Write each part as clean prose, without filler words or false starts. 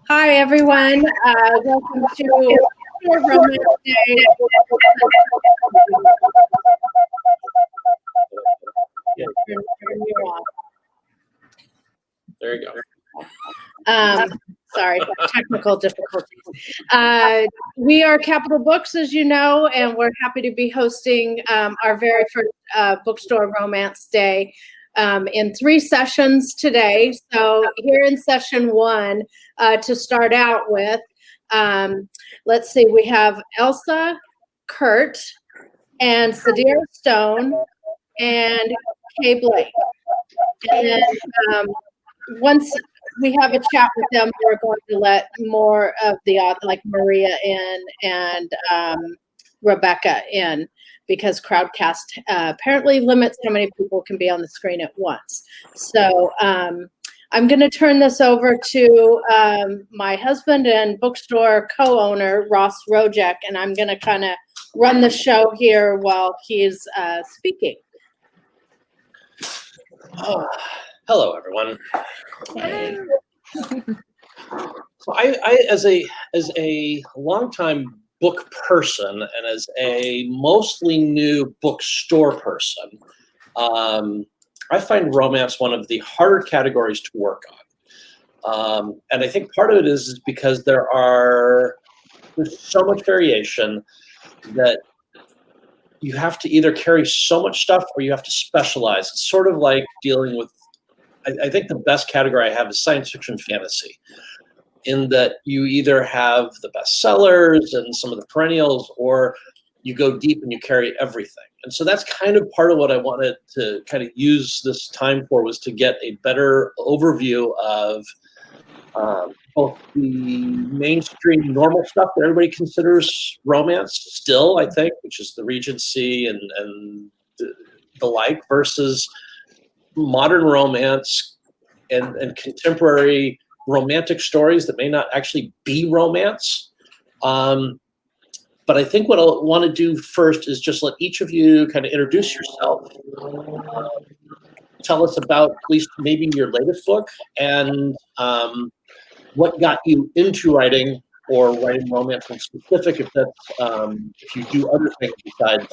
Hi, everyone. Welcome to Bookstore Romance Day. There you go. Sorry, technical difficulties. We are Capital Books, as you know, and we're happy to be hosting our very first Bookstore Romance Day in 3 sessions today. So here in session 1, to start out with, let's see, we have Elsa Kurt and Sadira Stone and Kay Blake. And then once we have a chat with them, we're going to let more of the author, like Maria in and Rebecca in, because Crowdcast apparently limits how many people can be on the screen at once. So I'm going to turn this over to my husband and bookstore co-owner, Ross Rojek, and I'm going to kind of run the show here while he's speaking. Oh, hello, everyone. Hey. So I as a longtime book person and as a mostly new bookstore person, I find romance one of the harder categories to work on. And I think part of it is because there's so much variation that you have to either carry so much stuff or you have to specialize. It's sort of like dealing with, I think the best category I have is science fiction fantasy, in that you either have the bestsellers and some of the perennials, or you go deep and you carry everything. And so that's kind of part of what I wanted to kind of use this time for, was to get a better overview of both the mainstream normal stuff that everybody considers romance still, I think, which is the Regency and the like, versus modern romance and contemporary romantic stories that may not actually be romance. But I think what I want to do first is just let each of you kind of introduce yourself. Tell us about at least maybe your latest book and what got you into writing, or writing romance in specific, if that's if you do other things besides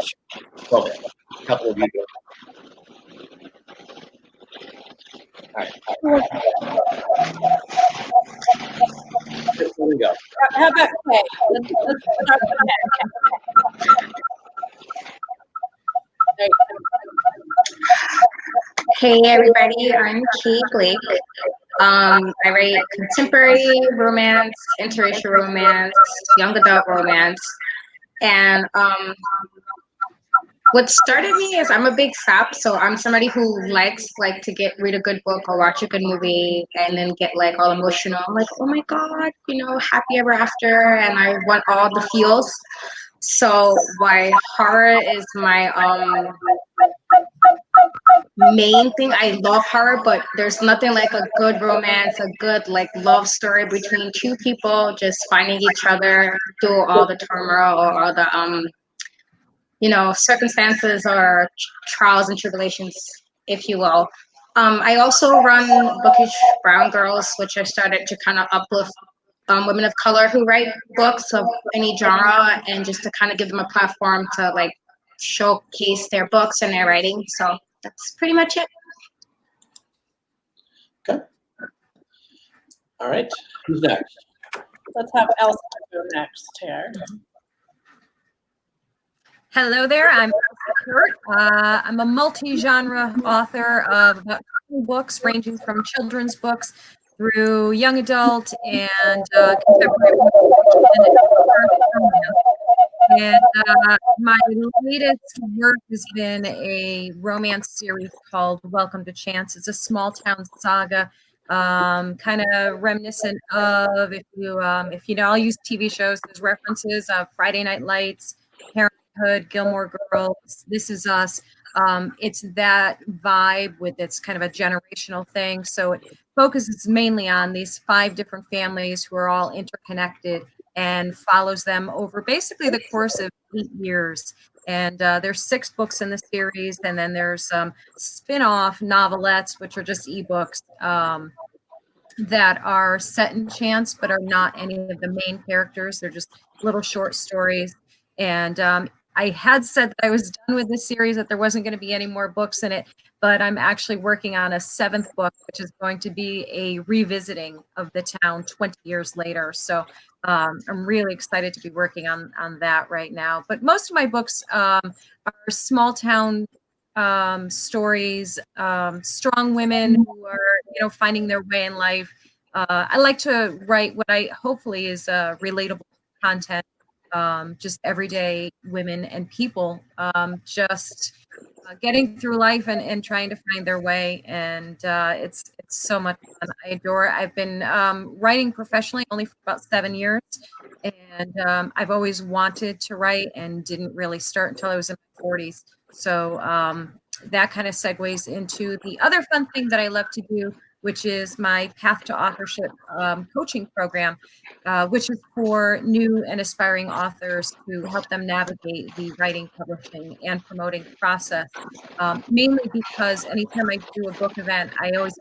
romance. A couple of you do. All right. There we go. How about Kay? Let's start with Kay. Hey everybody, I'm Kay Blake. I write contemporary romance, interracial romance, young adult romance, and what started me is I'm a big sap, so I'm somebody who likes to read a good book or watch a good movie and then get like all emotional. I'm like, oh my god, happy ever after, and I want all the feels. So why horror is my main thing. I love horror, but there's nothing like a good romance, a good love story between 2 people just finding each other through all the turmoil or all the circumstances or trials and tribulations, if you will. I also run Bookish Brown Girls, which I started to kind of uplift women of color who write books of any genre, and just to kind of give them a platform to showcase their books and their writing. So that's pretty much it. Okay. All right. Who's next? Let's have Elsa go next here. Hello there, I'm Elsa Kurt. I'm a multi-genre author of about 20 books, ranging from children's books through young adult and contemporary and my latest work has been a romance series called Welcome to Chance. It's a small town saga, kind of reminiscent of, if you know, I'll use TV shows as references of Friday Night Lights, Parenthood, Gilmore Girls, This Is Us. It's that vibe with its kind of a generational thing. So it focuses mainly on these 5 different families who are all interconnected and follows them over basically the course of 8 years. And there's 6 books in the series, and then there's some spin-off novelettes, which are just ebooks. that are set in Chance, but are not any of the main characters. They're just little short stories. And I had said that I was done with this series, that there wasn't going to be any more books in it, but I'm actually working on a 7th book, which is going to be a revisiting of the town 20 years later. So I'm really excited to be working on that right now. But most of my books are small town stories, strong women who are, finding their way in life. I like to write what I hopefully is relatable content. Just everyday women and people just getting through life and trying to find their way. And it's so much fun. I adore it. I've been writing professionally only for about 7 years. And I've always wanted to write and didn't really start until I was in my 40s. So that kind of segues into the other fun thing that I love to do, which is my Path to Authorship coaching program, which is for new and aspiring authors to help them navigate the writing, publishing, and promoting process. Mainly because anytime I do a book event,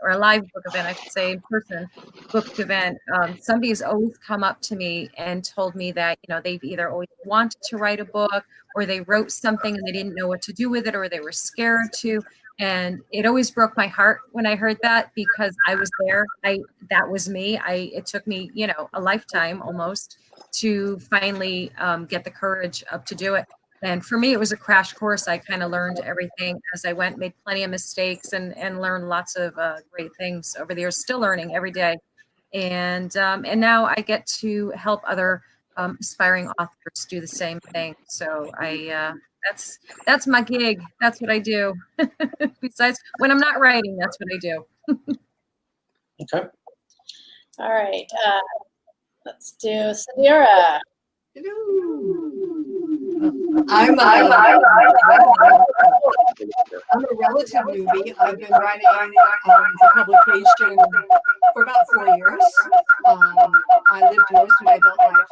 or a live book event, I should say, in person book event, somebody has always come up to me and told me that, they've either always wanted to write a book, or they wrote something and they didn't know what to do with it, or they were scared to. And it always broke my heart when I heard that, because I was there. That was me. It took me, a lifetime almost to finally get the courage up to do it. And for me, it was a crash course. I kind of learned everything as I went, made plenty of mistakes, and learned lots of great things over the years, still learning every day. And now I get to help other aspiring authors do the same thing. So that's my gig. That's what I do. Besides, when I'm not writing, that's what I do. Okay. All right. Let's do Sadira. I'm a relative newbie. I've been writing for publication for about 4 years. I lived most of my adult life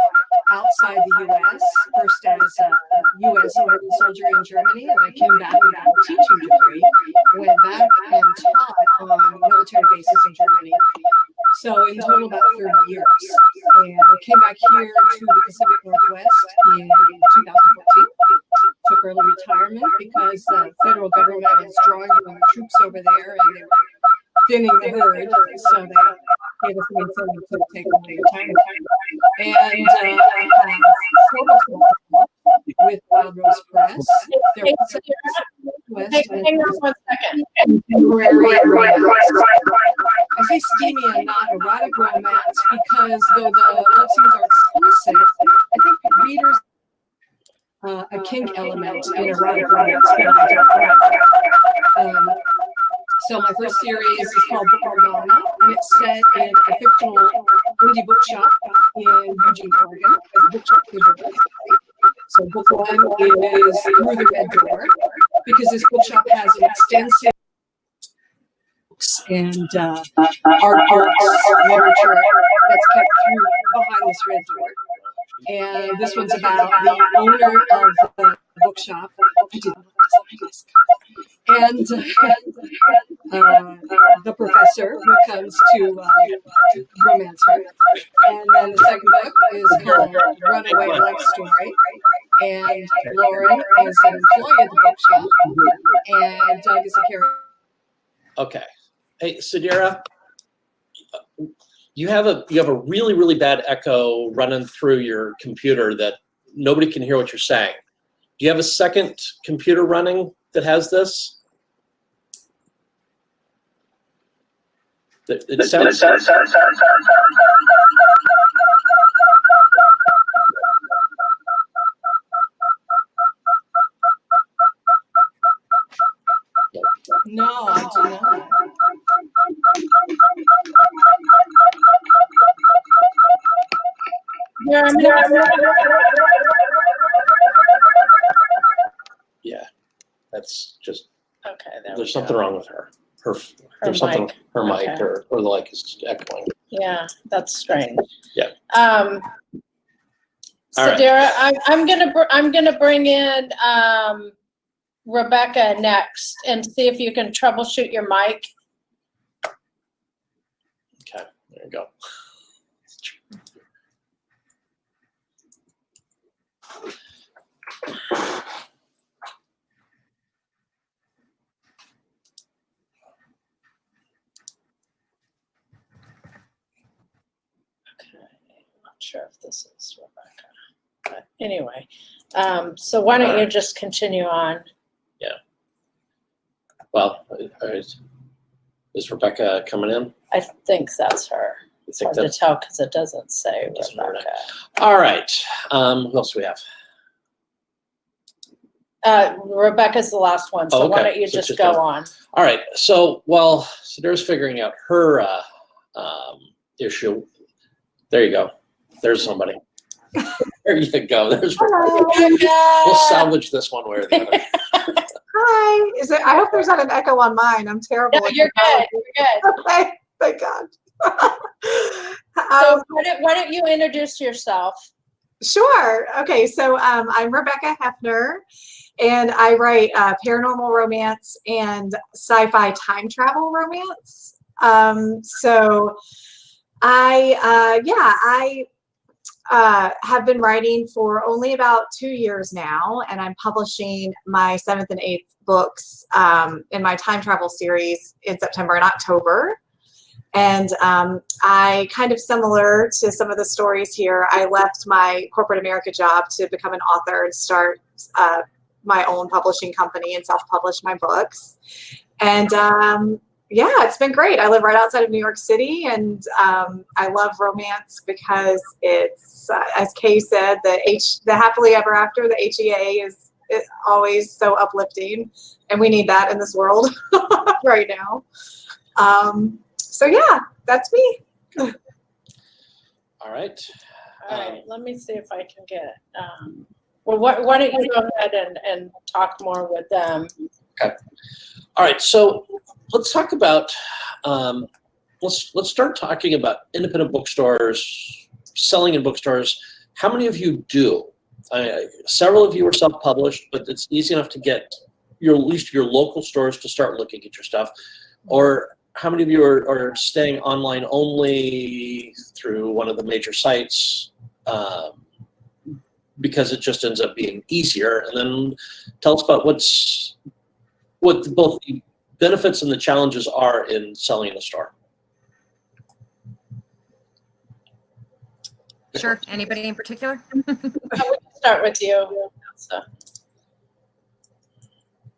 outside the U.S., first as a U.S. Army soldier in Germany, and I came back with a teaching degree, went back and taught on military bases in Germany. So in total, about 30 years. And I came back here to the Pacific Northwest in 2014. Took early retirement because the federal government is drawing down the troops over there, and they were thinning the herd. So they gave us the incentive to take early retirement. And I have with Wild Rose Press. Hang on 1 second. I say steamy and not erotic romance because though the love scenes are explicit, I think readers a kink element in erotic romance that I don't like. So my first series is called Bookstore Romance, and it's set in a fictional indie bookshop in Eugene, Oregon. It's a bookshop through So book one is Through the Red Door, because this bookshop has an extensive and art literature that's kept behind this red door. And this one's about the owner of the bookshop. And the professor who comes to romance her. And then the second book is called Runaway Love Story. And Lauren is an employee at the bookshop. And Doug is a character. Okay. Hey, Sadira, you have a really, really bad echo running through your computer that nobody can hear what you're saying. Do you have a second computer running that has this? It sounds. No, I do not. Yeah, that's just. Okay, there's something wrong with her. Her mic. Her mic, Okay. or the mic is echoing. Yeah, that's strange. Yeah. Sadira, I'm gonna bring in Rebecca next and see if you can troubleshoot your mic. Okay. There you go. Not sure if this is Rebecca. But anyway, so why don't you just continue on? Yeah. Well, is Rebecca coming in? I think that's her. You It's think hard to that's tell because it doesn't say Doesn't matter. Rebecca. all right? Who else do we have? Rebecca's the last one, so Oh, why okay. don't you So just just go go. on? All right. So while Sadira's figuring out her issue, there you go. There's somebody. There you go. There's. We'll salvage this one way or the other. Hi. Is it? I hope there's not an echo on mine. I'm terrible. No, at you're good. technology. You're good. Okay. Thank God. So why don't you introduce yourself? Sure. Okay. So I'm Rebecca Hefner, and I write paranormal romance and sci-fi time travel romance. So I have been writing for only about 2 years now, and I'm publishing my 7th and 8th books in my time travel series in September and October. And I, kind of similar to some of the stories here, I left my corporate America job to become an author and start my own publishing company and self-publish my books. And yeah, it's been great. I live right outside of New York City, and I love romance because it's, as Kay said, the happily ever after, the HEA is always so uplifting, and we need that in this world right now. So yeah, that's me. All right. All right, let me see if I can get, well, why don't you go ahead and talk more with them? Okay. All right. So let's talk about. Let's start talking about independent bookstores, selling in bookstores. How many of you do? Several of you are self-published, but it's easy enough to get at least your local stores to start looking at your stuff. Or how many of you are staying online only through one of the major sites because it just ends up being easier? And then tell us about what both the benefits and the challenges are in selling in a store. Sure. Anybody in particular? We'll start with you. So,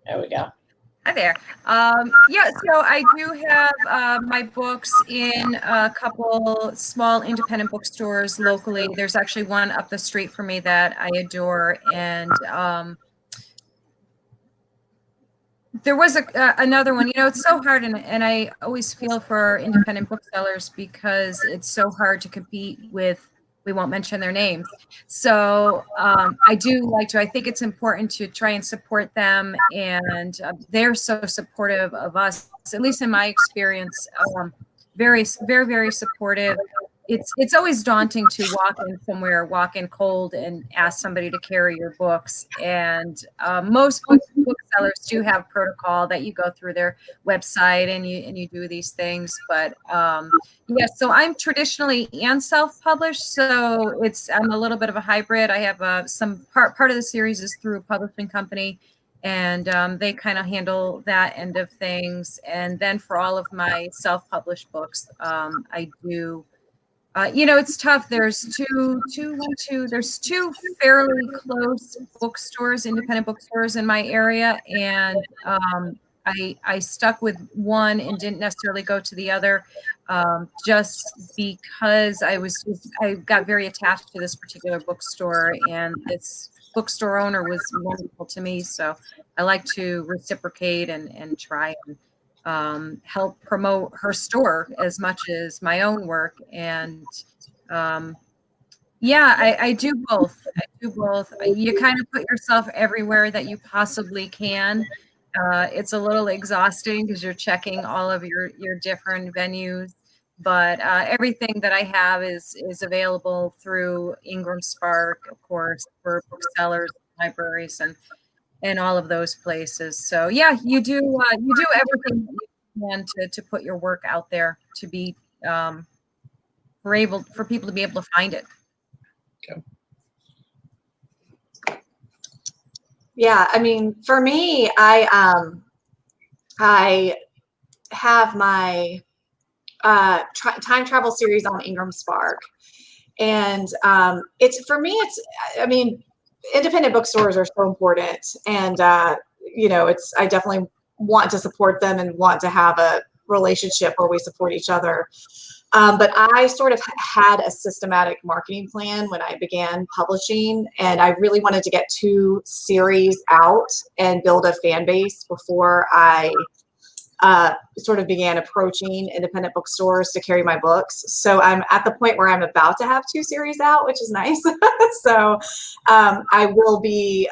there we go. Hi there. Yeah, so I do have my books in a couple small independent bookstores locally. There's actually one up the street from me that I adore, and there was another one. You know, it's so hard, and I always feel for independent booksellers because it's so hard to compete with. We won't mention their names. So I do like to, I think it's important to try and support them. And they're so supportive of us, at least in my experience, very, very, very supportive. It's always daunting to walk in somewhere, walk in cold and ask somebody to carry your books. And most booksellers do have protocol that you go through their website and you do these things. But yeah, so I'm traditionally and self-published, so I'm a little bit of a hybrid. I have some part of the series is through a publishing company, and they kind of handle that end of things. And then for all of my self-published books, I do. You know, it's tough. There's there's two fairly close bookstores, independent bookstores in my area, and I stuck with one and didn't necessarily go to the other, just because I got very attached to this particular bookstore, and this bookstore owner was wonderful to me. So I like to reciprocate and try and help promote her store as much as my own work. And yeah, I do both. I do both. You kind of put yourself everywhere that you possibly can. It's a little exhausting because you're checking all of your different venues, but everything that I have is available through Ingram Spark, of course, for booksellers, libraries, and all of those places. So yeah, you do everything you can to put your work out there to be for people to be able to find it. Okay. Yeah, I mean, for me, I have my time travel series on Ingram Spark, and it's for me. I mean, independent bookstores are so important, and you know, I definitely want to support them and want to have a relationship where we support each other. But I sort of had a systematic marketing plan when I began publishing, and I really wanted to get 2 series out and build a fan base before I sort of began approaching independent bookstores to carry my books. So I'm at the point where I'm about to have 2 series out, which is nice. So I will be,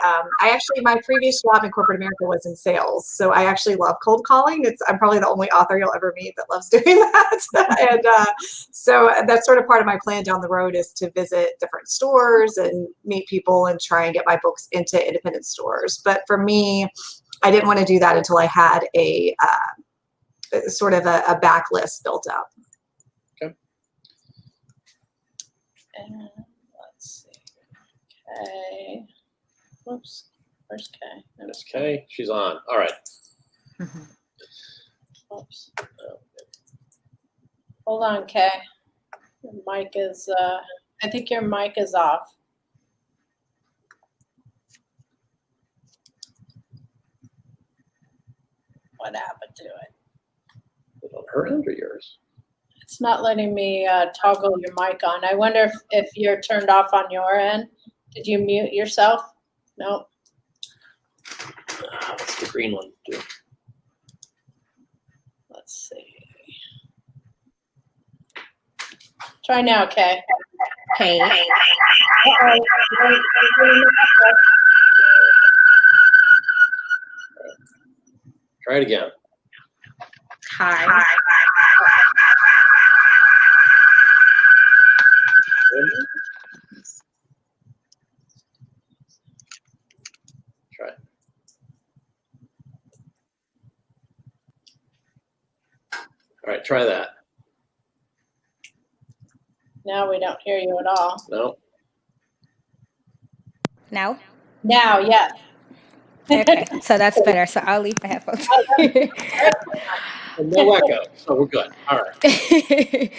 my previous job in corporate America was in sales. So I actually love cold calling. I'm probably the only author you'll ever meet that loves doing that. And so that's sort of part of my plan down the road, is to visit different stores and meet people and try and get my books into independent stores. But for me, I didn't want to do that until I had a sort of a backlist built up. Okay. And let's see. Okay. Whoops. Where's Kay? Miss Kay, she's on. All right. Oops. Hold on, Kay. Your mic is, I think your mic is off. What happened to it? Is it on her end or yours? It's not letting me toggle your mic on. I wonder if you're turned off on your end. Did you mute yourself? No. What's the green one do? Let's see. Try now, Kay. Hey. Try it again. Hi. Try it. All right, try that. Now we don't hear you at all. No? Now? Now, yes. Okay, so that's better. So I'll leave my headphones. And no echo, so we're good. All right.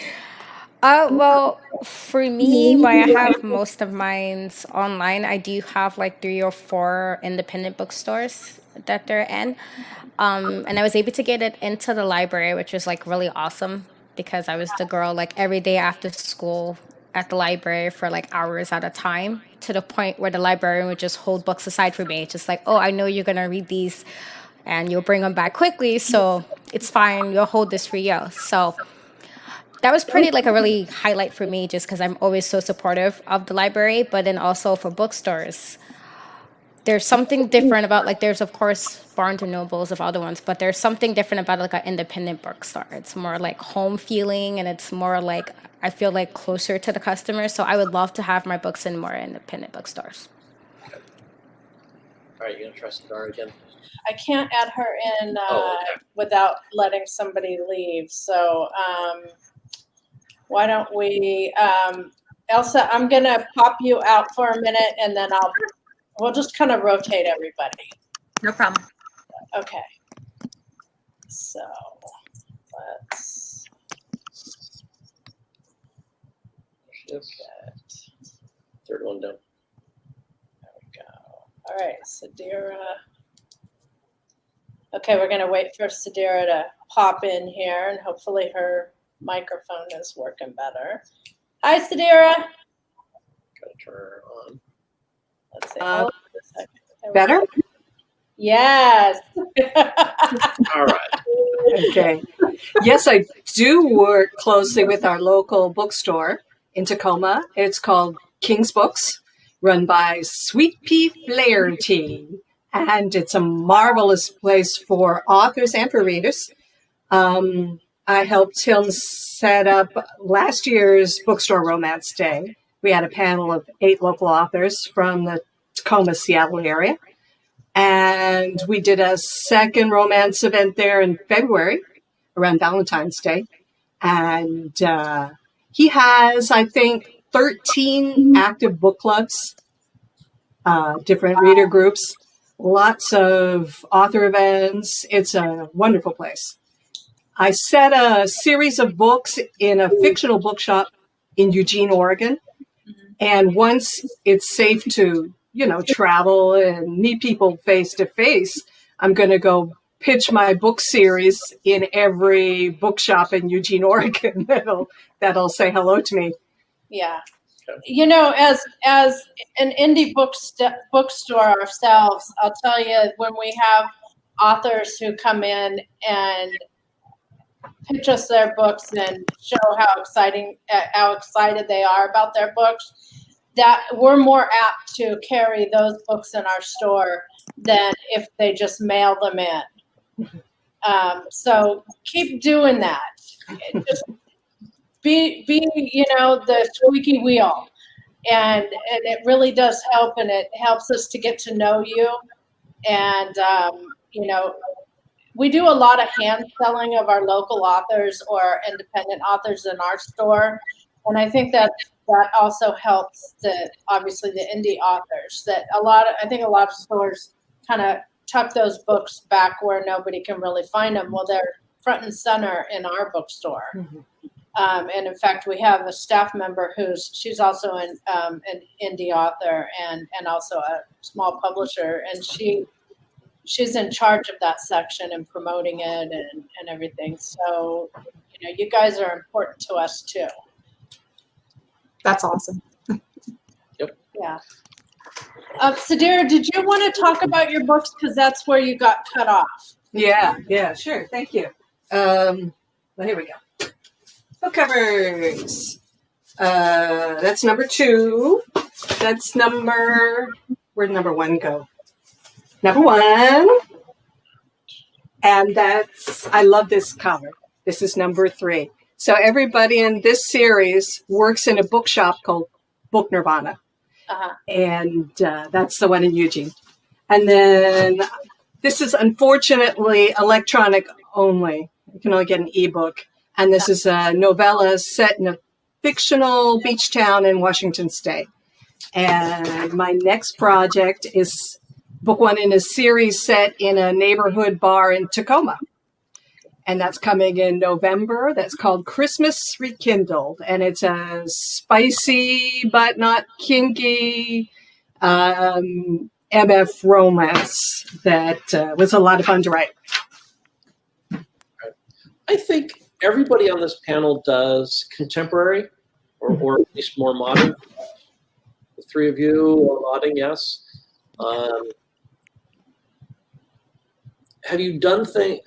Well, for me, why I have most of mine's online, I do have like 3 or 4 independent bookstores that they're in. And I was able to get it into the library, which was like really awesome, because I was the girl like every day after school at the library for like hours at a time, to the point where the librarian would just hold books aside for me. Just like, oh, I know you're going to read these and you'll bring them back quickly, so it's fine. You'll hold this for you. So that was pretty like a really highlight for me, just because I'm always so supportive of the library. But then also for bookstores, there's something different about, like, there's of course Barnes and Nobles of other ones, but there's something different about like an independent bookstore. It's more like home feeling, and it's more like, I feel like closer to the customer. So I would love to have my books in more independent bookstores. All right, you gonna try Sadira again? I can't add her in Okay. without letting somebody leave. So why don't we, Elsa, I'm going to pop you out for a minute, and then we'll just kind of rotate everybody. No problem. Okay. So let's Yes. get, Third one down. there we go. All right, Sadira. Okay, we're going to wait for Sadira to pop in here, and hopefully her microphone is working better. Hi, Sadira. Gotta turn her on. Let's see. Hold on a second. There we Better? go. Yes. All right. Okay. Yes, I do work closely with our local bookstore in Tacoma. It's called King's Books, run by Sweet Pea Flaherty. And it's a marvelous place for authors and for readers. I helped him set up last year's Bookstore Romance Day. We had a panel of 8 local authors from the Tacoma, Seattle area. And we did a second romance event there in February around Valentine's Day. And He has, I think, 13 active book clubs, different reader groups, lots of author events. It's a wonderful place. I set a series of books in a fictional bookshop in Eugene, Oregon. And once it's safe to, travel and meet people face to face, I'm going to go pitch my book series in every bookshop in Eugene, Oregon that'll say hello to me. Yeah. As an indie bookstore ourselves, I'll tell you, when we have authors who come in and pitch us their books and show how excited they are about their books, that we're more apt to carry those books in our store than if they just mail them in. So keep doing that. Just be the squeaky wheel, and it really does help, and it helps us to get to know you. And we do a lot of hand selling of our local authors or independent authors in our store, and I think that also helps obviously the indie authors. I think a lot of stores kind of tuck those books back where nobody can really find them. Well, they're front and center in our bookstore. And in fact, we have a staff member she's also an indie author and also a small publisher, and she's in charge of that section and promoting it and everything. So, you guys are important to us too. That's awesome. Yep. Yeah. Sadira, did you want to talk about your books? Because that's where you got cut off. Yeah, sure. Thank you. Well, here we go. Book covers. That's number 2. That's where'd number 1 go? Number 1. And I love this cover. This is number 3. So everybody in this series works in a bookshop called Book Nirvana. And that's the one in Eugene. And then this is unfortunately electronic only. You can only get an ebook. And this is a novella set in a fictional beach town in Washington State. And my next project is book 1 in a series set in a neighborhood bar in Tacoma. And that's coming in November. That's called Christmas Rekindled. And it's a spicy but not kinky MF romance that was a lot of fun to write. I think everybody on this panel does contemporary or at least more modern. The 3 of you are nodding yes. Have you done things?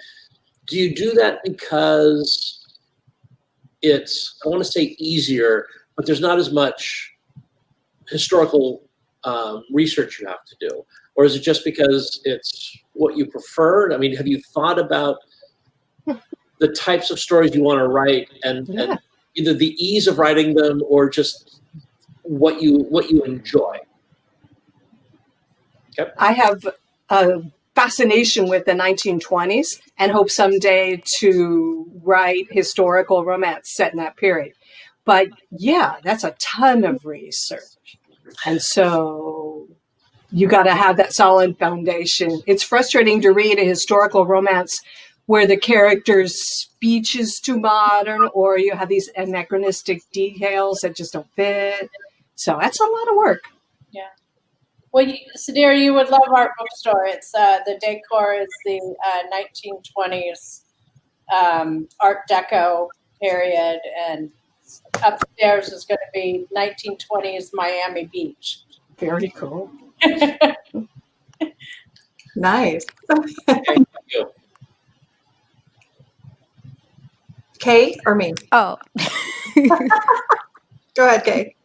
Do you do that because it's, I want to say easier, but there's not as much historical research you have to do? Or is it just because it's what you prefer? I mean, have you thought about the types of stories you want to write and either the ease of writing them or just what you enjoy? Okay. I have a fascination with the 1920s and hope someday to write historical romance set in that period. But yeah, that's a ton of research. And so you got to have that solid foundation. It's frustrating to read a historical romance where the character's speech is too modern or you have these anachronistic details that just don't fit. So that's a lot of work. Yeah. Well, Sadira, you would love our bookstore. It's the decor is the 1920s Art Deco period, and upstairs is going to be 1920s Miami Beach. Very cool. Nice. Thank you. Kate or me? Oh. Go ahead, Kate.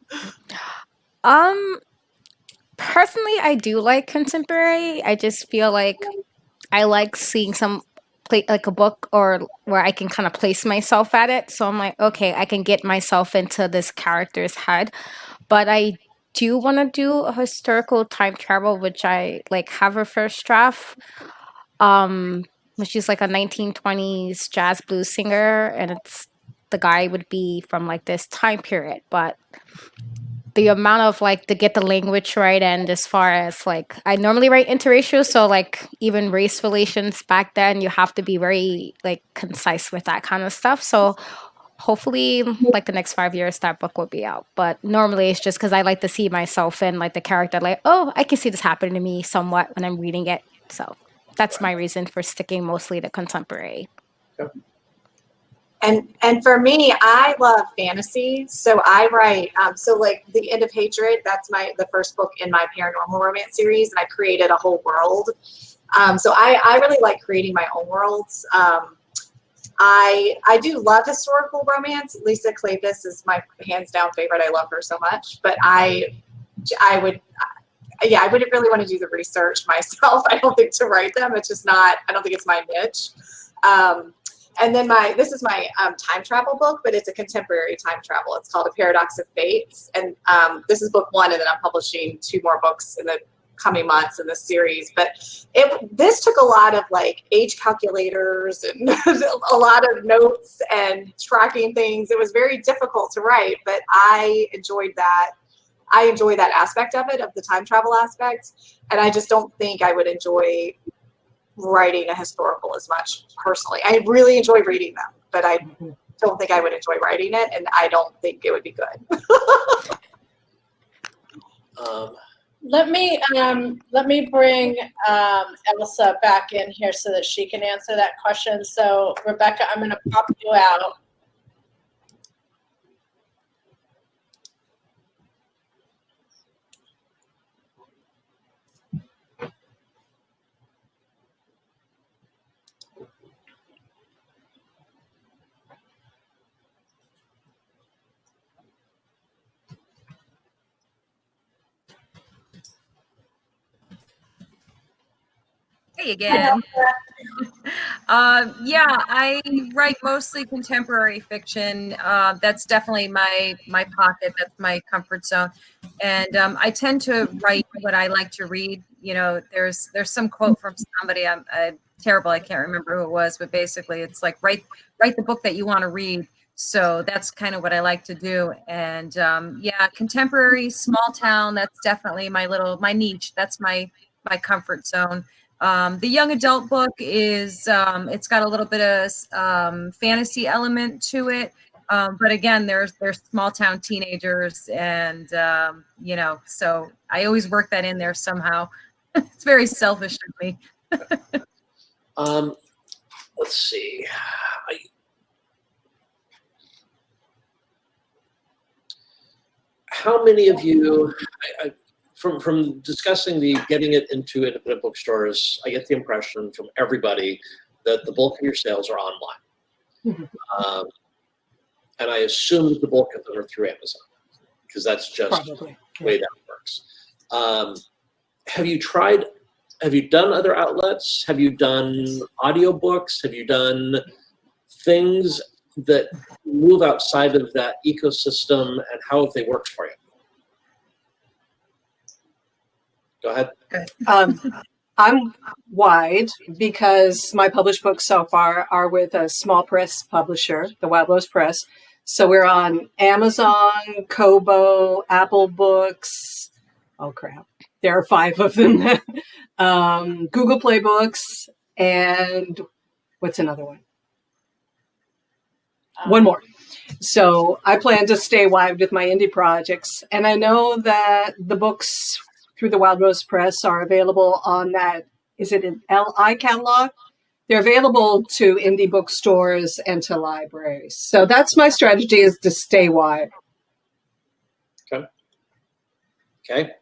Personally, I do like contemporary. I just feel like I like seeing like a book or where I can kind of place myself at it. So I'm like, okay, I can get myself into this character's head. But I do want to do a historical time travel, which I like have a first draft. Which is like a 1920s jazz blues singer, and it's the guy would be from like this time period, but the amount of like to get the language right, and as far as like I normally write interracial, so like even race relations back then, you have to be very like concise with that kind of stuff. So hopefully like the next 5 years that book will be out. But normally it's just because I like to see myself in like the character, like, oh, I can see this happening to me somewhat when I'm reading it. So that's my reason for sticking mostly to contemporary. And for me, I love fantasy, so I write. So like The End of Hatred, that's the first book in my paranormal romance series, and I created a whole world. So I really like creating my own worlds. I do love historical romance. Lisa Kleypas is my hands down favorite. I love her so much, but I wouldn't really want to do the research myself. I don't think to write them. It's just not. I don't think it's my niche. And then this is my time travel book, but it's a contemporary time travel. It's called A Paradox of Fates. And this is book 1, and then I'm publishing 2 more books in the coming months in this series. But this took a lot of like age calculators and a lot of notes and tracking things. It was very difficult to write, but I enjoyed that. I enjoy that aspect of it, of the time travel aspect. And I just don't think I would enjoy writing a historical as much personally. I really enjoy reading them, but I don't think I would enjoy writing it, and I don't think it would be good. Let me bring Elsa back in here so that she can answer that question. So Rebecca, I'm going to pop you out. Hey again. Yeah, I write mostly contemporary fiction. That's definitely my pocket. That's my comfort zone. And I tend to write what I like to read. You know, there's some quote from somebody. I'm terrible. I can't remember who it was, but basically, it's like write the book that you want to read. So that's kind of what I like to do. And yeah, contemporary, small town. That's definitely my niche. That's my comfort zone. The young adult book is it's got a little bit of fantasy element to it, but again, there's small town teenagers, and you know, so I always work that in there somehow. It's very selfish of me. Let's see. How many of you? From discussing the getting it into independent bookstores, I get the impression from everybody that the bulk of your sales are online. And I assume that the bulk of them are through Amazon, because that's just the way that works. Have you done other outlets? Have you done audiobooks? Have you done things that move outside of that ecosystem, and how have they worked for you? Go ahead. I'm wide because my published books so far are with a small press publisher, the Wild Rose Press. So we're on Amazon, Kobo, Apple Books. Oh, crap. There are 5 of them. Google Play Books. And what's another one? One more. So I plan to stay wide with my indie projects. And I know that the books through the Wild Rose Press are available on that, is it an LI catalog? They're available to indie bookstores and to libraries. So that's my strategy, is to stay wide. Okay.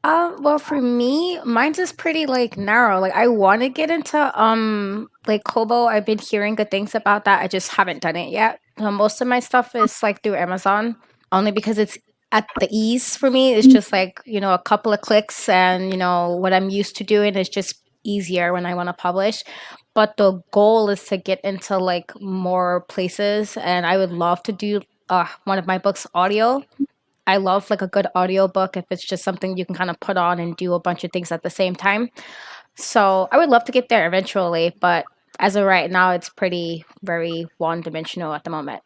Well, for me, mine's is pretty like narrow. Like I want to get into like Kobo. I've been hearing good things about that. I just haven't done it yet. Most of my stuff is like through Amazon, only because it's at the ease for me. It's just like, you know, a couple of clicks, and you know what I'm used to doing is just easier when I want to publish. But the goal is to get into like more places, and I would love to do one of my books audio. I love like a good audio book if it's just something you can kind of put on and do a bunch of things at the same time. So I would love to get there eventually, but as of right now, it's pretty very one-dimensional at the moment.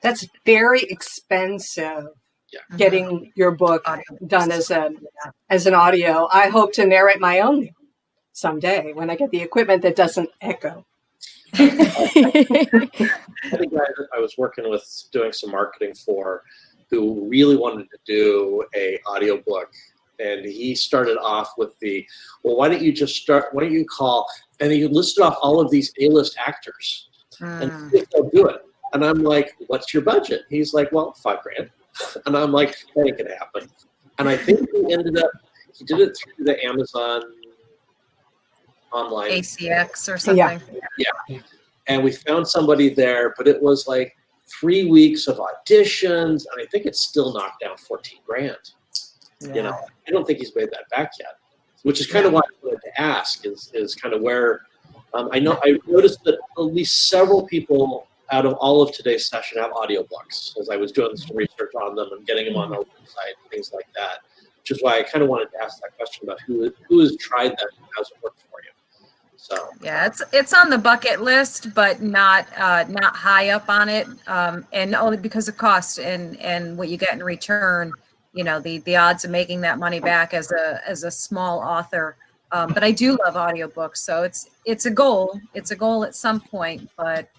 That's very expensive. Yeah. Getting your book done as an audio. I hope to narrate my own someday when I get the equipment that doesn't echo. I had a guy that I was working with doing some marketing for who really wanted to do a audiobook, and he started off with why don't you call, and he listed off all of these A-list actors and see if they'll do it. And I'm like, what's your budget? He's like, well, $5,000. And I'm like, that ain't gonna happen. And I think he did it through the Amazon online ACX or something. Yeah. And we found somebody there, but it was like 3 weeks of auditions, and I think it's still knocked down $14,000. Yeah. You know, I don't think he's made that back yet, which is kind of why I wanted to ask is kind of where I noticed that at least several people out of all of today's session have audiobooks, as I was doing some research on them and getting them on our website and things like that, which is why I kind of wanted to ask that question about who has tried that and how's it worked for you. So yeah, it's on the bucket list, but not high up on it, and only because of cost and what you get in return. You know, the odds of making that money back as a small author. But I do love audiobooks, so it's a goal. It's a goal at some point, but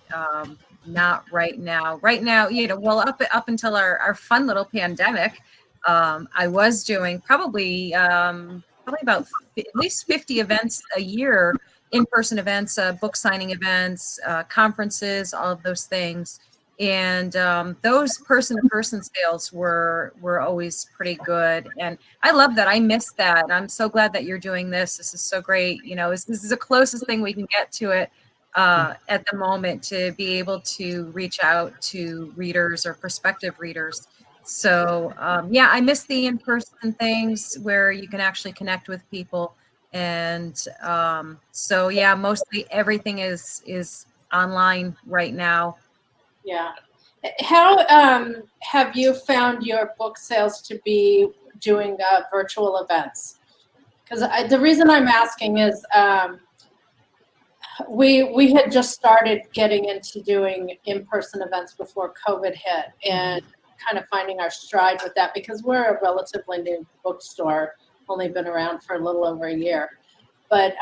not right now. Right now, you know, well, up until our fun little pandemic, I was doing probably about at least 50 events a year, in-person events, book signing events, conferences, all of those things. And those person-to-person sales were always pretty good. And I love that. I missed that. I'm so glad that you're doing this. This is so great. You know, this is the closest thing we can get to it at the moment, to be able to reach out to readers or prospective readers. So yeah, I miss the in-person things where you can actually connect with people. And so yeah, mostly everything is online right now. Yeah. How have you found your book sales to be doing virtual events? Because the reason I'm asking is we had just started getting into doing in-person events before COVID hit, and kind of finding our stride with that, because we're a relatively new bookstore, only been around for a little over a year. But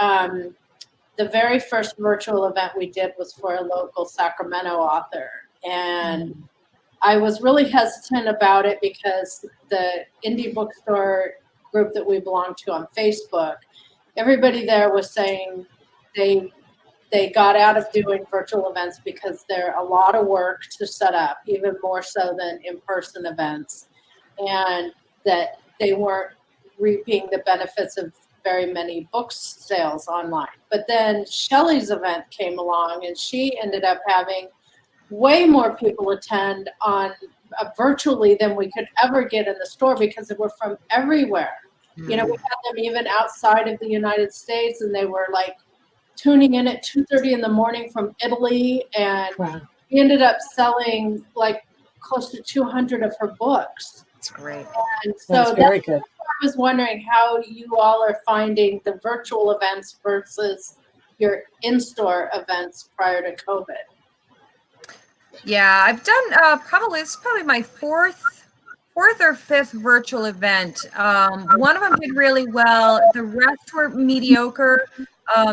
the very first virtual event we did was for a local Sacramento author. And I was really hesitant about it because the indie bookstore group that we belong to on Facebook, everybody there was saying they got out of doing virtual events because they're a lot of work to set up, even more so than in-person events, and that they weren't reaping the benefits of very many book sales online. But then Shelley's event came along, and she ended up having way more people attend on virtually than we could ever get in the store, because they were from everywhere. You know, we had them even outside of the United States, and they were like tuning in at 2:30 in the morning from Italy, and we ended up selling like close to 200 of her books. That's great. And so That's very good. I was wondering how you all are finding the virtual events versus your in-store events prior to COVID. Yeah, I've done it's probably my fourth or fifth virtual event. One of them did really well. The rest were mediocre.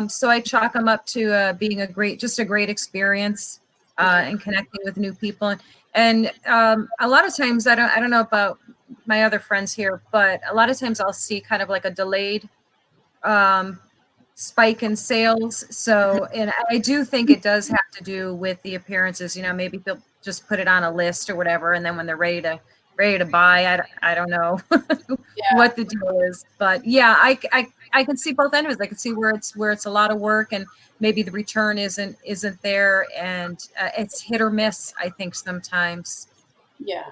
So I chalk them up to being a great experience and connecting with new people. And a lot of times, I don't know about my other friends here, but a lot of times I'll see kind of like a delayed spike in sales. So, and I do think it does have to do with the appearances. You know, maybe they'll just put it on a list or whatever, and then when they're ready to buy, I don't know what the deal is. But yeah, I can see both ends. I can see where it's a lot of work, and maybe the return isn't there, and it's hit or miss, I think, sometimes. Yeah.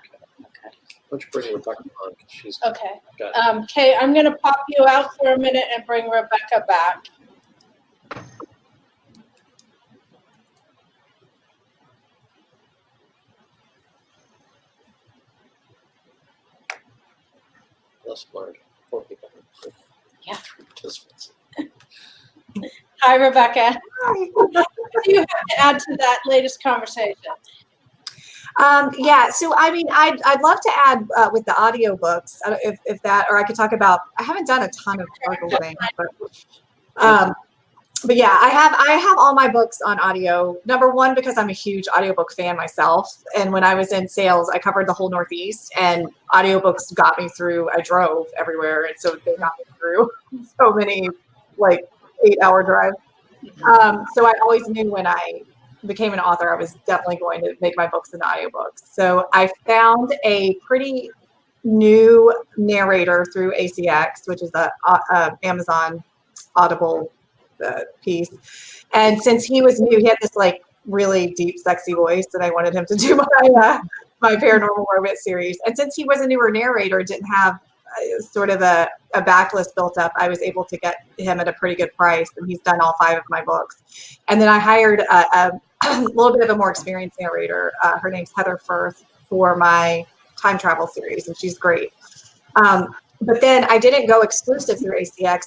Why don't you bring Rebecca on? She's Okay. got it. Kay, I'm going to pop you out for a minute and bring Rebecca back. Less smart. 4 people. Yeah. Participants. Hi, Rebecca. do you have to add to that latest conversation? Yeah, so I mean, I'd love to add with the audiobooks, if that, or I could talk about, I haven't done a ton of Sparkle things, but yeah, I have all my books on audio. Number one, because I'm a huge audiobook fan myself. And when I was in sales, I covered the whole Northeast, and audiobooks got me through. I drove everywhere. And so they got me through so many, like, 8-hour drives. So I always knew when I became an author, I was definitely going to make my books into audiobooks. So I found a pretty new narrator through ACX, which is a Amazon Audible piece. And since he was new, he had this like really deep, sexy voice, and I wanted him to do my paranormal romance series. And since he was a newer narrator, didn't have sort of a backlist built up, I was able to get him at a pretty good price, and he's done all 5 of my books. And then I hired a little bit of a more experienced narrator. Her name's Heather Firth, for my time travel series, and she's great. But then I didn't go exclusive through ACX.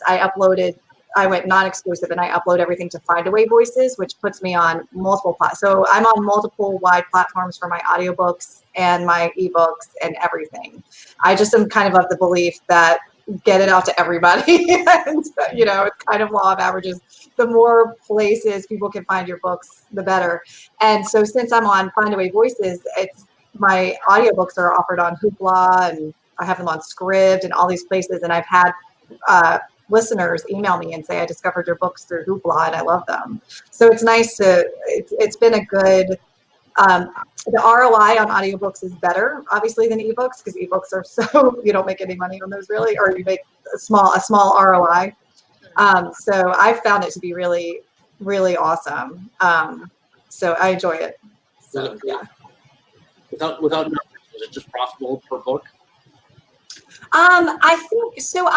I went non-exclusive, and I upload everything to Findaway Voices, which puts me on multiple so I'm on multiple wide platforms for my audiobooks and my ebooks and everything. I just am kind of the belief that get it out to everybody. And, you know, it's kind of law of averages. The more places people can find your books, the better. And so since I'm on Findaway Voices, my audiobooks are offered on Hoopla, and I have them on Scribd and all these places. And I've had listeners email me and say, I discovered your books through Hoopla and I love them. So it's nice it's been a good, the ROI on audiobooks is better, obviously, than ebooks, because ebooks are so, you don't make any money on those really, or you make a small ROI. So I've found it to be really, really awesome. So I enjoy it. So, yeah. Without numbers, is it just profitable per book? I think so.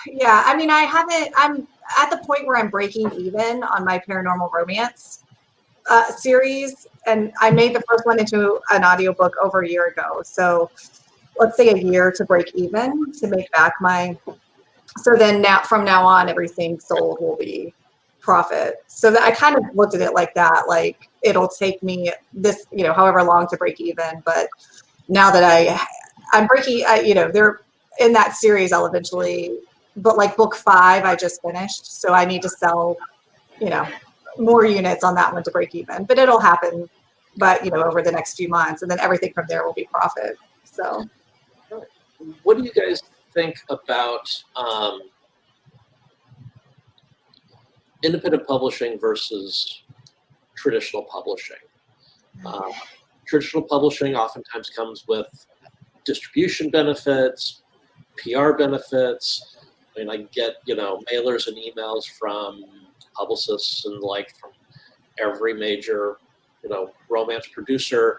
Yeah, I mean, I'm at the point where I'm breaking even on my paranormal romance series, and I made the first one into an audiobook over a year ago. So let's say a year to break even, to make back so then from now on, everything sold will be profit. So that I kind of looked at it like that, like it'll take me this, however long to break even. But now that I'm breaking, they're in that series, I'll eventually, but like book 5, I just finished. So I need to sell, more units on that one to break even, but it'll happen, but over the next few months, and then everything from there will be profit. So what do you guys think about independent publishing versus traditional publishing? Traditional publishing oftentimes comes with distribution benefits, PR benefits. I mean, I get, mailers and emails from publicists and from every major, romance producer,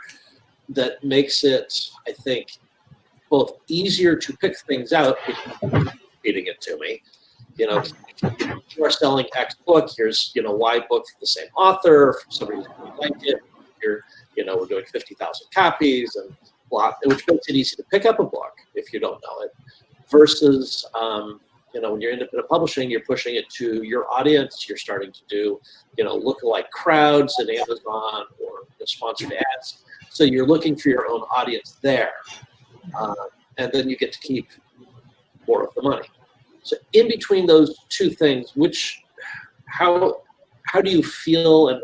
that makes it, I think, both easier to pick things out because feeding it to me. If you are selling X book, here's, Y book from the same author, from somebody who like it. We're doing 50,000 copies and blah, which makes it easy to pick up a book if you don't know it. Versus, when you're independent publishing, you're pushing it to your audience. You're starting to do, lookalike crowds in Amazon or sponsored ads. So you're looking for your own audience there. And then you get to keep more of the money. So in between those two things, how do you feel, and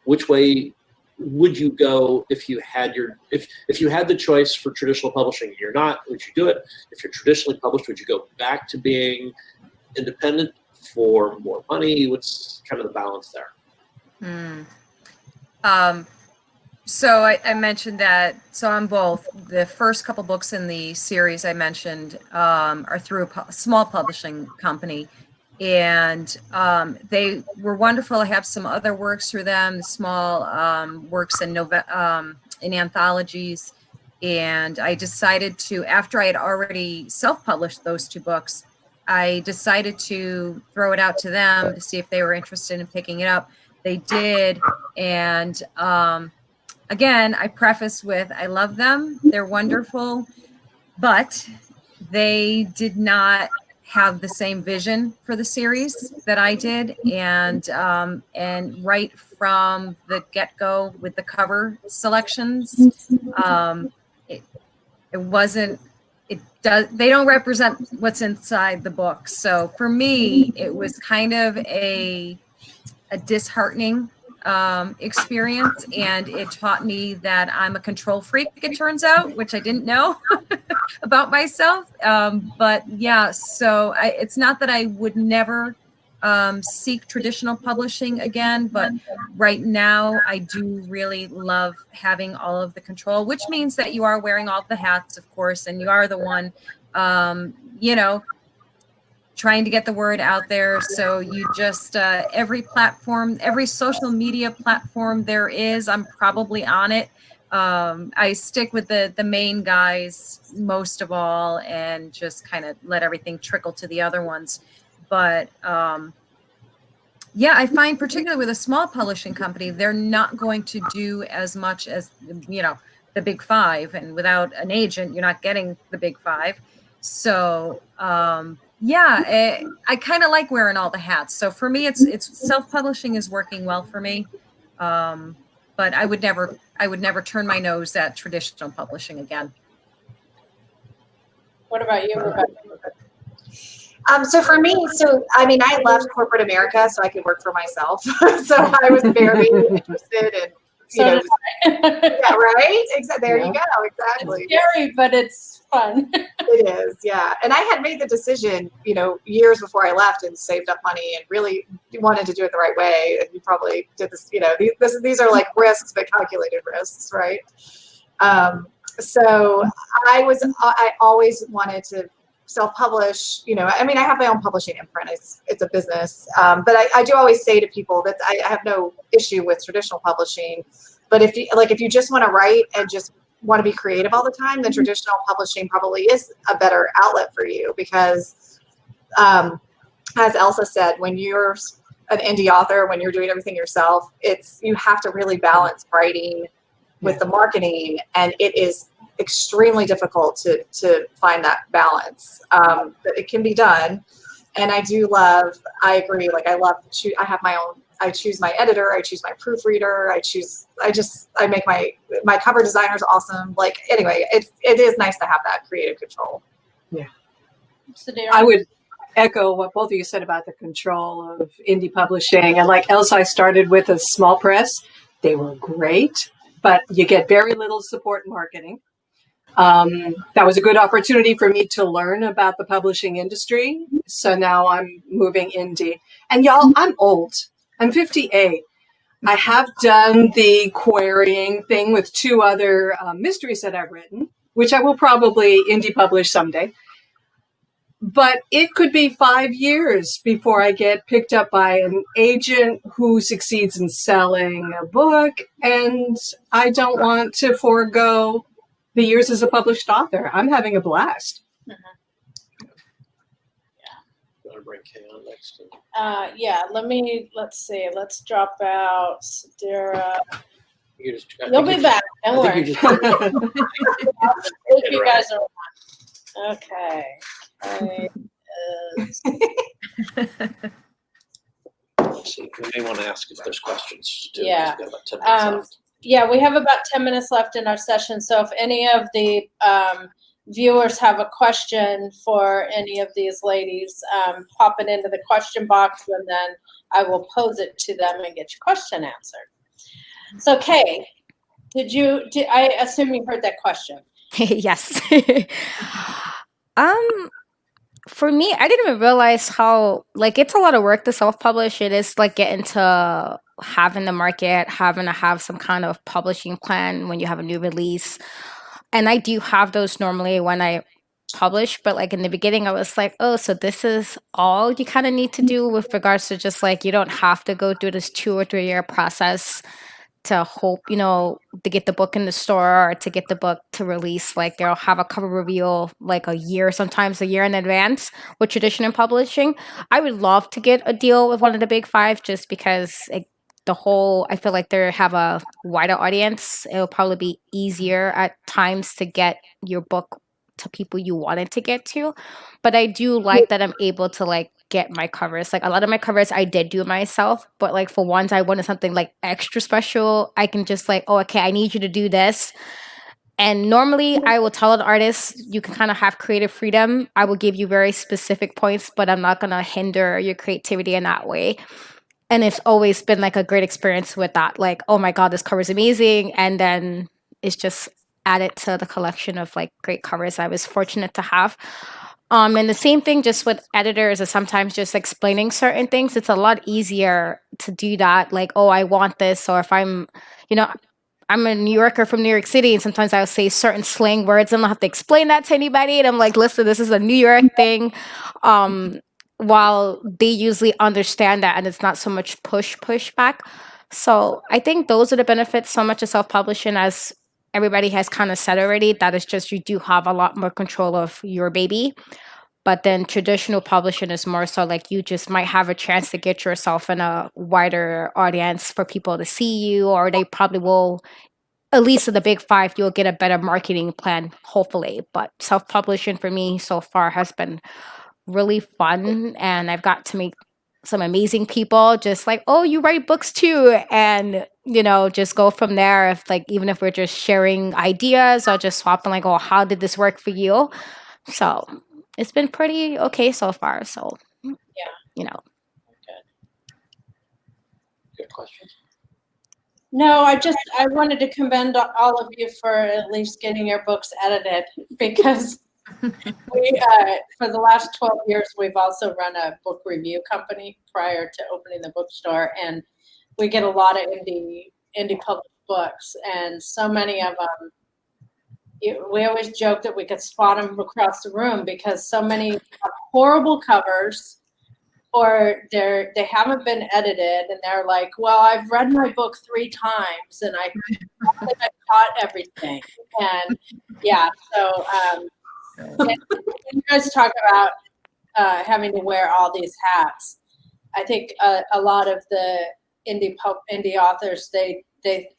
which way would you go if you had if you had the choice for traditional publishing and you're not, would you do it? If you're traditionally published, would you go back to being independent for more money? What's kind of the balance there? So I mentioned that, so I'm both. The first couple books in the series I mentioned are through a small publishing company, and they were wonderful. I have some other works through them, small works in anthologies, and I decided to, after I had already self-published those 2 books, I decided to throw it out to them to see if they were interested in picking it up. They did, and again, I preface with, I love them. They're wonderful, but they did not have the same vision for the series that I did, and right from the get-go with the cover selections, it wasn't. They don't represent what's inside the book. So for me, it was kind of a disheartening experience, and it taught me that I'm a control freak, it turns out, which I didn't know about myself. But yeah, so it's not that I would never seek traditional publishing again, but right now I do really love having all of the control, which means that you are wearing all the hats, of course, and you are the one, trying to get the word out there. So you just, every platform, every social media platform there is, I'm probably on it. I stick with the main guys most of all, and just kind of let everything trickle to the other ones. But yeah, I find particularly with a small publishing company, they're not going to do as much as, the big five. And without an agent, you're not getting the big five. So yeah, I kind of like wearing all the hats. So for me, it's self-publishing is working well for me. But I would never turn my nose at traditional publishing again. What about you, Rebecca? So for me, I left corporate America so I could work for myself. So I was very interested in, So did yeah, right? There you go. Exactly. It's scary, but it's fun. It is, yeah. And I had made the decision, years before I left, and saved up money and really wanted to do it the right way. And you probably did this, these are like risks, but calculated risks, right? So I always wanted to self-publish, I have my own publishing imprint. It's a business. But I do always say to people that I have no issue with traditional publishing. But if you just want to write and just want to be creative all the time, then traditional publishing probably is a better outlet for you, because as Elsa said, when you're an indie author, when you're doing everything yourself, you have to really balance writing with the marketing, and it is extremely difficult to find that balance. But it can be done. And I agree. I have my own, I choose my editor, I choose my proofreader, I make my cover designer's awesome. Anyway, it is nice to have that creative control. Yeah. Sadira? I would echo what both of you said about the control of indie publishing. And like Elsa, I started with a small press. They were great, but you get very little support marketing. That was a good opportunity for me to learn about the publishing industry. So now I'm moving indie. And y'all, I'm old. I'm 58. I have done the querying thing with 2 other mysteries that I've written, which I will probably indie publish someday. But it could be 5 years before I get picked up by an agent who succeeds in selling a book. And I don't want to forego the years as a published author. I'm having a blast. Mm-hmm. I'm gonna bring Kay on next. Yeah, let's see. Let's drop out Sadira. You'll be back. Don't worry. You guys are okay. See, we may want to ask if there's questions too. Yeah. We've got about 10 minutes left. Yeah, we have about 10 minutes left in our session. So if any of the viewers have a question for any of these ladies, pop it into the question box, and then I will pose it to them and get your question answered. So Kay, I assume you heard that question? Yes. For me, I didn't even realize how, it's a lot of work to self-publish. It is getting to having the market, having to have some kind of publishing plan when you have a new release. And I do have those normally when I publish, but in the beginning I was like, oh, so this is all you kind of need to do with regards to just you don't have to go through this 2 or 3 year process to hope, to get the book in the store or to get the book to release. They'll have a cover reveal a year, sometimes a year in advance with traditional publishing. I would love to get a deal with one of the big 5 just because I feel like they have a wider audience. It'll probably be easier at times to get your book to people you wanted to get to. But I do like that I'm able to like get my covers. Like a lot of my covers I did do myself, but like for ones I wanted something like extra special, I can just like, oh, okay, I need you to do this. And normally I will tell an artist, you can kind of have creative freedom. I will give you very specific points, but I'm not going to hinder your creativity in that way. And it's always been like a great experience with that. Like, oh my God, this cover is amazing. And then it's just added to the collection of like great covers I was fortunate to have. And the same thing just with editors is sometimes just explaining certain things. It's a lot easier to do that. Like, oh, I want this. Or if I'm, you know, I'm a New Yorker from New York City, and sometimes I'll say certain slang words and I'll have to explain that to anybody. And I'm like, listen, this is a New York thing. While they usually understand that and it's not so much pushback. So I think those are the benefits so much of self-publishing, as everybody has kind of said already, that it's just you do have a lot more control of your baby. But then traditional publishing is more so like you just might have a chance to get yourself in a wider audience for people to see you, or they probably will, at least in the big five, you'll get a better marketing plan, hopefully. But self-publishing for me so far has been really fun, and I've got to meet some amazing people just like, oh, you write books too, and just go from there. If like, even if we're just sharing ideas or just swapping like, oh, how did this work for you? So it's been pretty okay so far. So Okay. Good question. No, I wanted to commend all of you for at least getting your books edited, because we, for the last 12 years, we've also run a book review company prior to opening the bookstore, and we get a lot of indie published books, and so many of them, we always joke that we could spot them across the room, because so many have horrible covers, or they haven't been edited, and they're like, well, I've read my book 3 times and I caught everything. And yeah, so when you guys talk about having to wear all these hats, I think a lot of the indie authors, they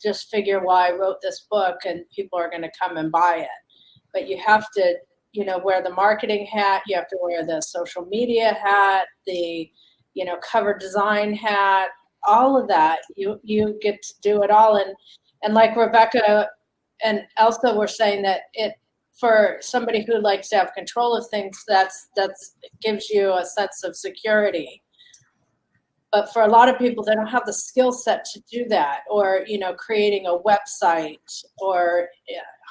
just figure, well, I wrote this book and people are going to come and buy it. But you have to, wear the marketing hat, you have to wear the social media hat, the, cover design hat, all of that. You get to do it all. And like Rebecca and Elsa were saying, that for somebody who likes to have control of things, that's gives you a sense of security. But for a lot of people, they don't have the skill set to do that, or creating a website, or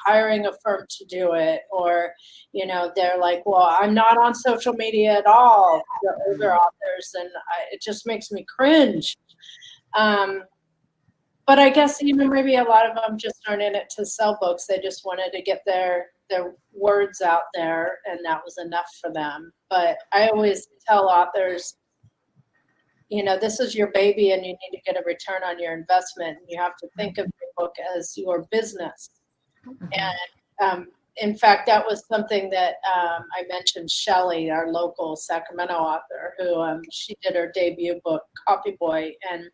hiring a firm to do it, or they're like, well, I'm not on social media at all, the older authors, and it just makes me cringe. But I guess maybe a lot of them just aren't in it to sell books. They just wanted to get their words out there, and that was enough for them. But I always tell authors, this is your baby, and you need to get a return on your investment. You have to think of your book as your business. And in fact, that was something that I mentioned Shelley, our local Sacramento author, who she did her debut book, Copy Boy, and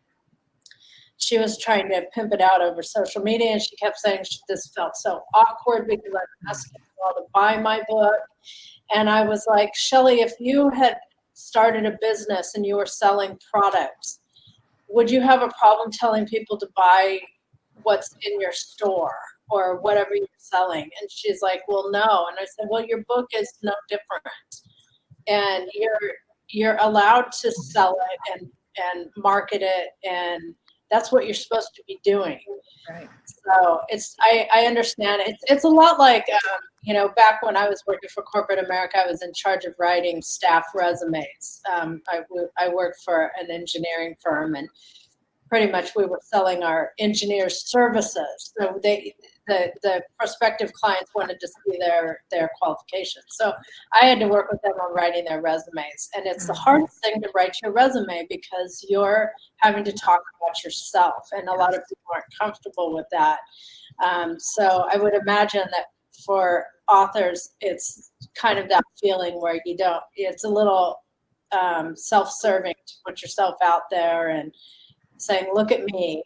she was trying to pimp it out over social media, and she kept saying this felt so awkward because I'm asking people to buy my book. And I was like, Shelley, if you had started a business and you were selling products, would you have a problem telling people to buy what's in your store or whatever you're selling? And she's like, well, no. And I said, well, your book is no different, and you're allowed to sell it and market it, and that's what you're supposed to be doing. Right. So I understand. It's a lot like, back when I was working for corporate America, I was in charge of writing staff resumes. I worked for an engineering firm, and pretty much we were selling our engineers' services. So the prospective clients wanted to see their qualifications. So I had to work with them on writing their resumes. And it's the hardest thing to write your resume, because you're having to talk about yourself. And a lot of people aren't comfortable with that. So I would imagine that for authors, it's kind of that feeling where it's a little self-serving to put yourself out there and saying, look at me,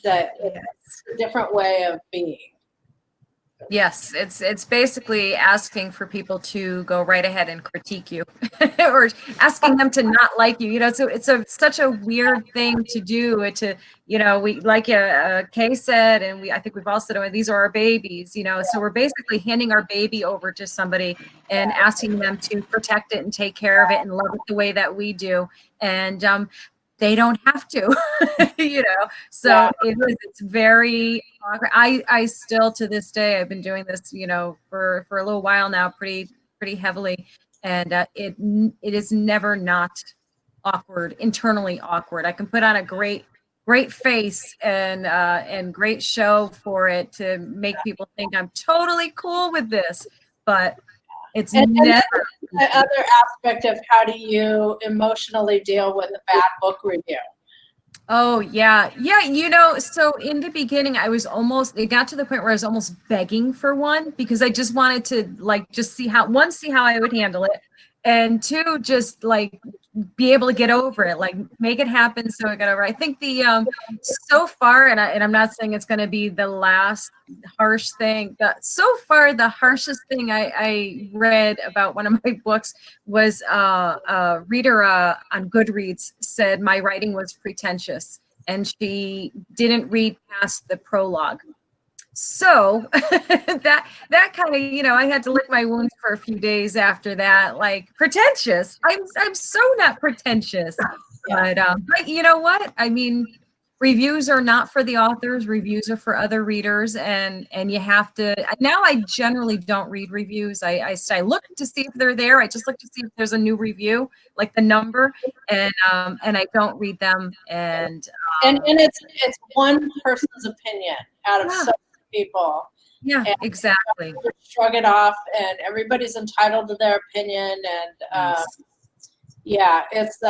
that it's a different way of being. Yes, it's basically asking for people to go right ahead and critique you, or asking them to not like you. You know, so it's such a weird thing to do. To we like Kay said, and I think we've all said, oh, these are our babies. You know, so we're basically handing our baby over to somebody and asking them to protect it and take care of it and love it the way that we do. And they don't have to, so it's very awkward. I still, to this day, I've been doing this, for a little while now, pretty heavily. And it is never not awkward, internally awkward. I can put on a great face and great show for it to make people think I'm totally cool with this, but it's never. The other aspect of how do you emotionally deal with a bad book review? Oh, yeah. So in the beginning, it got to the point where I was almost begging for one, because I just wanted to just see how I would handle it. And two, just be able to get over it, make it happen. So I got over. I think so far, and I'm not saying it's going to be the last harsh thing, but so far the harshest thing I read about one of my books was a reader on Goodreads said my writing was pretentious, and she didn't read past the prologue. So that kind of, I had to lick my wounds for a few days after that. Pretentious. I'm so not pretentious. But you know what? I mean, reviews are not for the authors. Reviews are for other readers, and you have to. Now I generally don't read reviews. I look to see if they're there. I just look to see if there's a new review, like the number, and I don't read them. And it's one person's opinion out of so many people. Yeah, and exactly. Shrug it off, and everybody's entitled to their opinion. And it's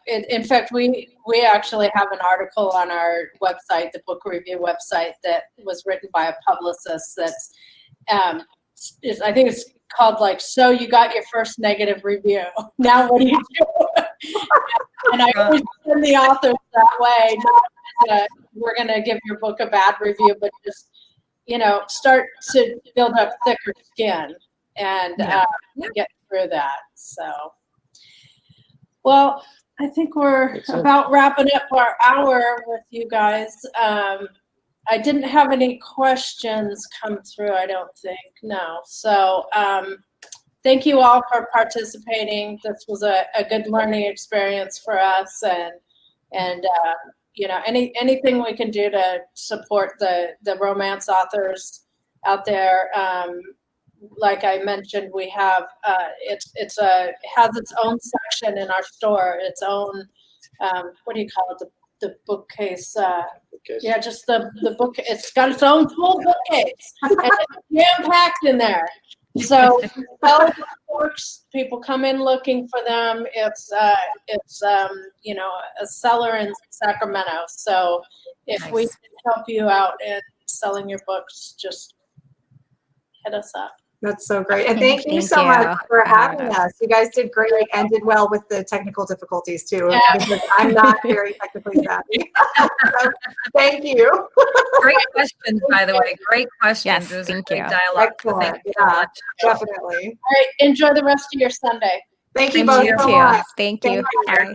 in fact, we actually have an article on our website, the book review website, that was written by a publicist. That's I think it's called so you got your first negative review. Now what do you do? And I always send the authors that way. Not we're going to give your book a bad review, but just start to build up thicker skin and get through that. So, well, I think we're about wrapping up our hour with you guys. I didn't have any questions come through, I don't think. No. So, thank you all for participating. This was a good learning experience for us, and anything we can do to support the romance authors out there. Like I mentioned, we have it has its own section in our store, its own what do you call it, the bookcase. Yeah, just the book. It's got its own full bookcase, and it's jam-packed in there. So books, people come in looking for them. It's a seller in Sacramento. So if we can help you out in selling your books, just hit us up. That's so great. And thank you so much for having us. You guys did great and did well with the technical difficulties too, because I'm not very technically savvy. So, thank you. Great questions, by the way. Great questions. Yes, thank you. Dialogue. Excellent. Yeah, definitely. All right. Enjoy the rest of your Sunday. Thank you both so much. Thank you. Bye.